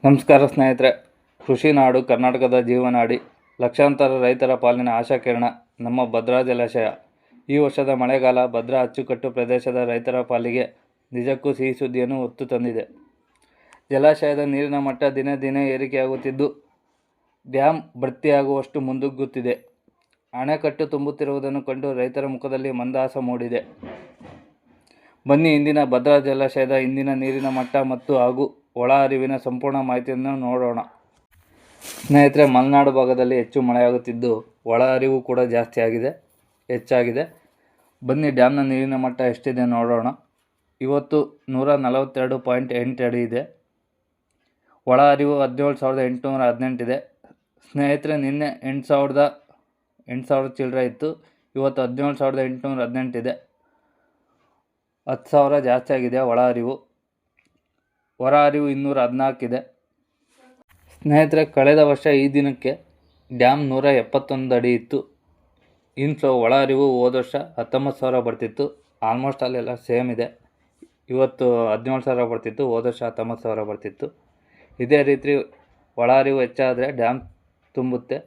ನಮಸ್ಕಾರ ಸ್ನೇಹಿತರೆ. ಕೃಷಿ ನಾಡು ಕರ್ನಾಟಕದ ಜೀವನಾಡಿ, ಲಕ್ಷಾಂತರ ರೈತರ ಪಾಲಿನ ಆಶಾಕಿರಣ ನಮ್ಮ ಭದ್ರಾ ಜಲಾಶಯ. ಈ ವರ್ಷದ ಮಳೆಗಾಲ ಭದ್ರಾ ಅಚ್ಚುಕಟ್ಟು ಪ್ರದೇಶದ ರೈತರ ಪಾಲಿಗೆ ನಿಜಕ್ಕೂ ಸಿಹಿ ಸುದ್ದಿಯನ್ನು ಹೊತ್ತು ತಂದಿದೆ. ಜಲಾಶಯದ ನೀರಿನ ಮಟ್ಟ ದಿನೇ ದಿನೇ ಏರಿಕೆಯಾಗುತ್ತಿದ್ದು ಡ್ಯಾಮ್ ಭರ್ತಿಯಾಗುವಷ್ಟು ಮುಂದುಗ್ಗುತ್ತಿದೆ. ಅಣೆಕಟ್ಟು ತುಂಬುತ್ತಿರುವುದನ್ನು ಕಂಡು ರೈತರ ಮುಖದಲ್ಲಿ ಮಂದಹಾಸ ಮೂಡಿದೆ. ಬನ್ನಿ ಇಂದಿನ ಭದ್ರಾ ಜಲಾಶಯದ ಇಂದಿನ ನೀರಿನ ಮಟ್ಟ ಮತ್ತು ಹಾಗೂ ಒಳ ಹರಿವಿನ ಸಂಪೂರ್ಣ ಮಾಹಿತಿಯನ್ನು ನೋಡೋಣ. ಸ್ನೇಹಿತರೆ, ಮಲೆನಾಡು ಭಾಗದಲ್ಲಿ ಹೆಚ್ಚು ಮಳೆಯಾಗುತ್ತಿದ್ದು ಒಳ ಹರಿವು ಕೂಡ ಹೆಚ್ಚಾಗಿದೆ. ಬನ್ನಿ ಡ್ಯಾಮ್ನ ನೀರಿನ ಮಟ್ಟ ಎಷ್ಟಿದೆ ನೋಡೋಣ. ಇವತ್ತು 142.8 ಅಡಿ ಇದೆ. ಒಳ ಹರಿವು 17,818 ಇದೆ. ಸ್ನೇಹಿತರೆ, ನಿನ್ನೆ 8,000 ಚಿಲ್ಲರೆ ಇತ್ತು. ಇವತ್ತು 17,818 ಇದೆ. 10,000 ಜಾಸ್ತಿ ಆಗಿದೆ ಒಳ ಹರಿವು. ಹೊರ ಹರಿವು 214 ಇದೆ. ಸ್ನೇಹಿತರೆ, ಕಳೆದ ವರ್ಷ ಈ ದಿನಕ್ಕೆ ಡ್ಯಾಮ್ 171 ಅಡಿ ಇತ್ತು. ಇನ್ಫ್ಲೋ ಒಳ ಹರಿವು ಹೋದ ವರ್ಷ 19,000 ಬರ್ತಿತ್ತು. ಆಲ್ಮೋಸ್ಟ್ ಅಲ್ಲೆಲ್ಲ ಸೇಮ್ ಇದೆ. ಇವತ್ತು 17,000 ಬರ್ತಿತ್ತು, ಹೋದ ವರ್ಷ 19,000 ಬರ್ತಿತ್ತು. ಇದೇ ರೀತಿ ಒಳ ಹರಿವು ಹೆಚ್ಚಾದರೆ ಡ್ಯಾಮ್ ತುಂಬುತ್ತೆ.